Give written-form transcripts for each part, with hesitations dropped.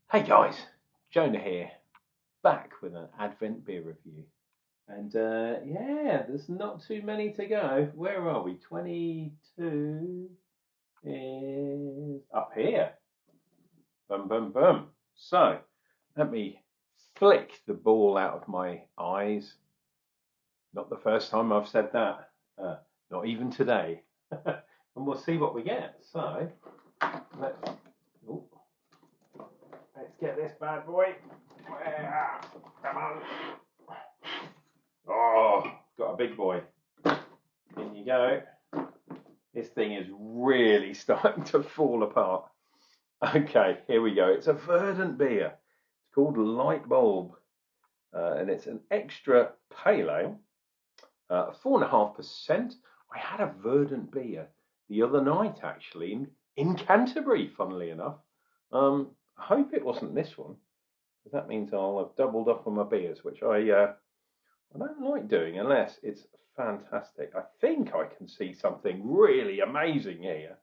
Hey guys, Jonah here, back with an Advent beer review. And yeah, there's not too many to go. Where are we? 22 is up here. Boom, boom, boom. So, let me flick the ball out of my eyes. Not the first time I've said that, not even today. And we'll see what we get. So, let's get this bad boy. Come on. Oh, got a big boy. In you go. This thing is really starting to fall apart. Okay, here we go. It's a Verdant beer. It's called Lightbulb. And it's an extra pale ale. 4.5%. I had a Verdant beer the other night, actually, in Canterbury, funnily enough. I hope it wasn't this one, because that means I'll have doubled up on my beers, which I don't like doing unless it's fantastic. I think I can see something really amazing here,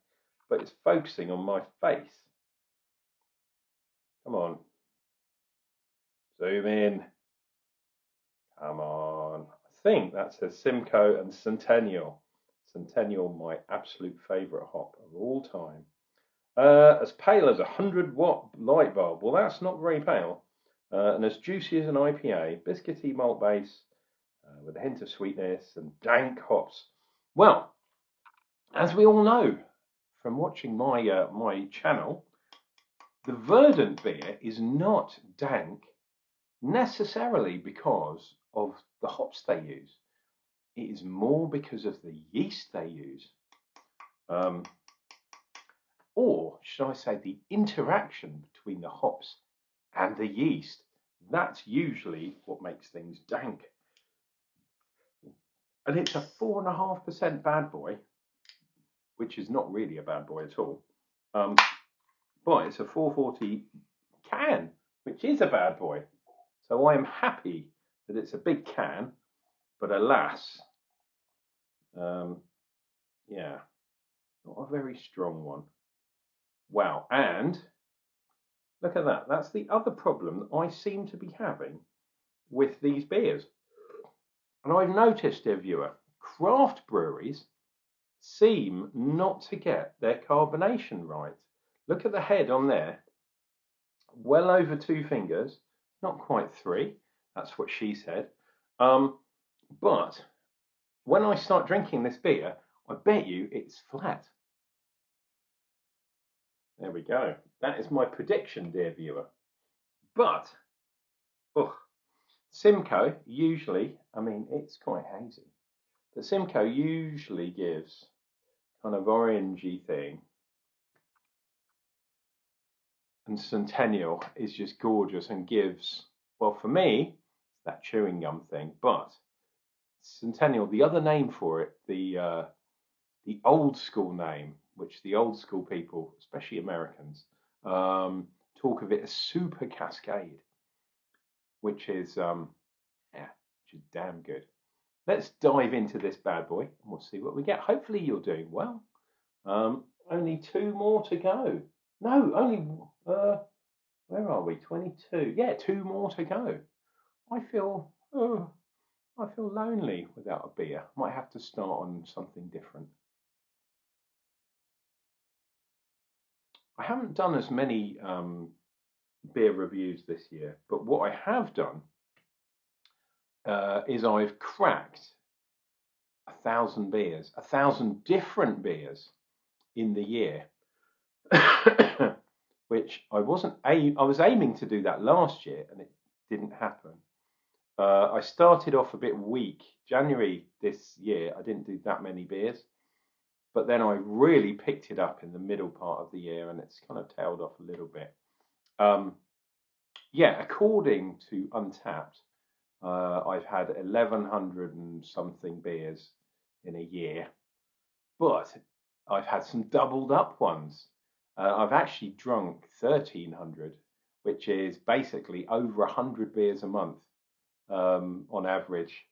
but it's focusing on my face. Come on. Zoom in. Come on. I think that says Simcoe and Centennial. Centennial, my absolute favourite hop of all time. As pale as a 100-watt light bulb. Well, that's not very pale. And as juicy as an IPA. Biscuity malt base with a hint of sweetness and dank hops. Well, as we all know from watching my my channel, the Verdant beer is not dank necessarily because of the hops they use. It is more because of the yeast they use. Or should I say the interaction between the hops and the yeast. That's usually what makes things dank. And it's a 4.5% bad boy, which is not really a bad boy at all. But it's a 440 can, which is a bad boy. So I am happy that it's a big can, but alas, yeah, not a very strong one. Wow, and look at that. That's the other problem that I seem to be having with these beers. And I've noticed, dear viewer, craft breweries seem not to get their carbonation right. Look at the head on there. Well over 2 fingers, not quite 3. That's what she said. But when I start drinking this beer, I bet you it's flat. There we go. That is my prediction, dear viewer. But, Simcoe usually, I mean, it's quite hazy, but Simcoe usually gives kind of orangey thing. And Centennial is just gorgeous and gives, well, for me, that chewing gum thing. But Centennial, the other name for it, the old school name, which the old school people, especially Americans, talk of it as Super Cascade, which is damn good. Let's dive into this bad boy and we'll see what we get. Hopefully you're doing well. Only 2 more to go. No, only where are we? 22. Yeah, 2 more to go. I feel lonely without a beer. Might have to start on something different. I haven't done as many beer reviews this year, but what I have done is I've cracked 1,000 beers, 1,000 different beers in the year, which I was aiming to do that last year and it didn't happen. I started off a bit weak. January this year, I didn't do that many beers, but then I really picked it up in the middle part of the year and it's kind of tailed off a little bit. Yeah, according to Untapped, I've had 1,100 and something beers in a year, but I've had some doubled up ones. I've actually drunk 1,300, which is basically over 100 beers a month on average.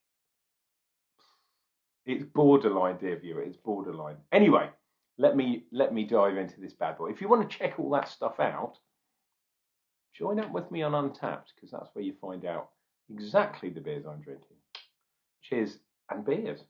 It's borderline, dear viewer, it's borderline. Anyway, let me dive into this bad boy. If you want to check all that stuff out, join up with me on Untapped, because that's where you find out exactly the beers I'm drinking. Cheers and beers.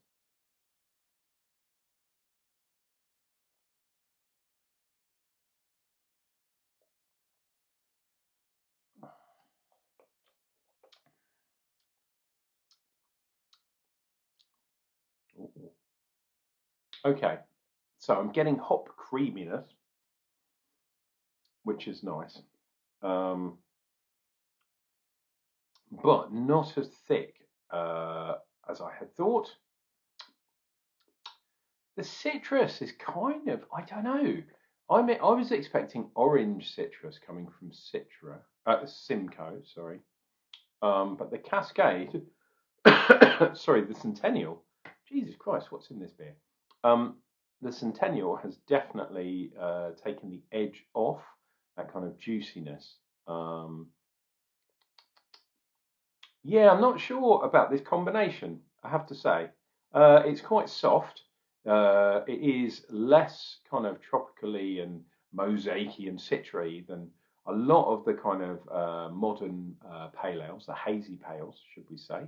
Okay, so I'm getting hop creaminess, which is nice, but not as thick as I had thought. The citrus is kind of, I don't know. I was expecting orange citrus coming from Simcoe, sorry. But the Cascade, sorry, the Centennial. Jesus Christ, what's in this beer? The Centennial has definitely taken the edge off that kind of juiciness. Yeah, I'm not sure about this combination, I have to say. It's quite soft. It is less kind of tropically and mosaicy and citry than a lot of the kind of modern pale ales, the hazy pales, should we say.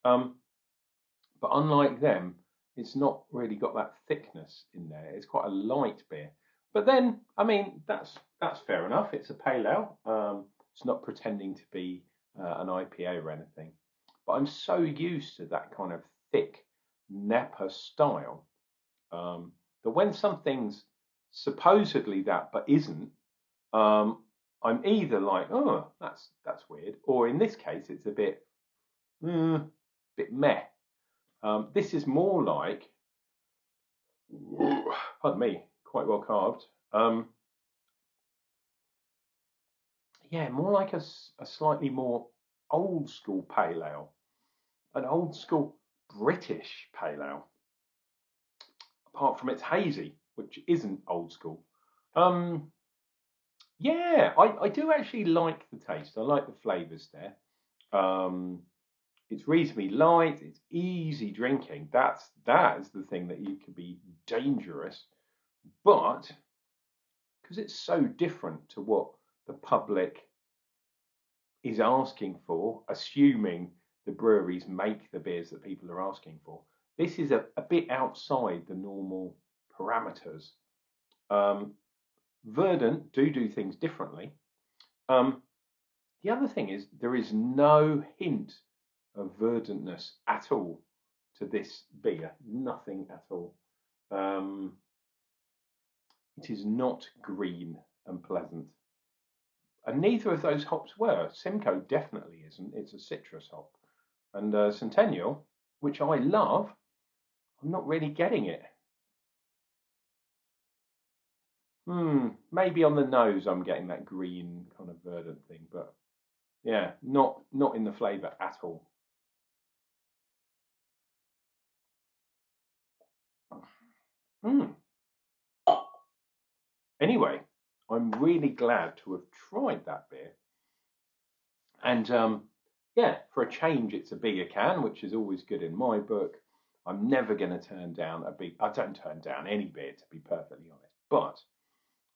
But unlike them, it's not really got that thickness in there. It's quite a light beer. But then, I mean, that's fair enough. It's a pale ale. It's not pretending to be an IPA or anything. But I'm so used to that kind of thick Napa style that when something's supposedly that but isn't, I'm either like, oh, that's weird, or in this case, it's a bit meh. This is more like, pardon me, quite well carved. Yeah, more like a slightly more old school pale ale, an old school British pale ale. Apart from it's hazy, which isn't old school. Yeah, I do actually like the taste. I like the flavours there. It's reasonably light. It's easy drinking. That is the thing that you can be dangerous, but because it's so different to what the public is asking for, assuming the breweries make the beers that people are asking for, this is a bit outside the normal parameters. Verdant do things differently. The other thing is there is no hint of verdantness at all to this beer. Nothing at all. It is not green and pleasant. And neither of those hops were. Simcoe definitely isn't. It's a citrus hop. And Centennial, which I love, I'm not really getting it. Maybe on the nose I'm getting that green kind of verdant thing, but yeah, not in the flavour at all. Anyway, I'm really glad to have tried that beer. And yeah, for a change, it's a bigger can, which is always good in my book. I'm never going to turn down I don't turn down any beer, to be perfectly honest. But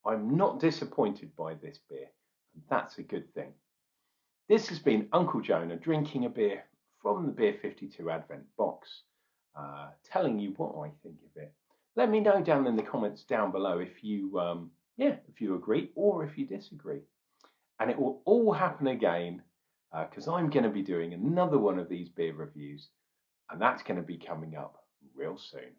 I'm not disappointed by this beer. And that's a good thing. This has been Unclejona drinking a beer from the Beer52 Advent box, telling you what I think of it. Let me know down in the comments down below if you, if you agree or if you disagree. And it will all happen again because I'm going to be doing another one of these beer reviews, and that's going to be coming up real soon.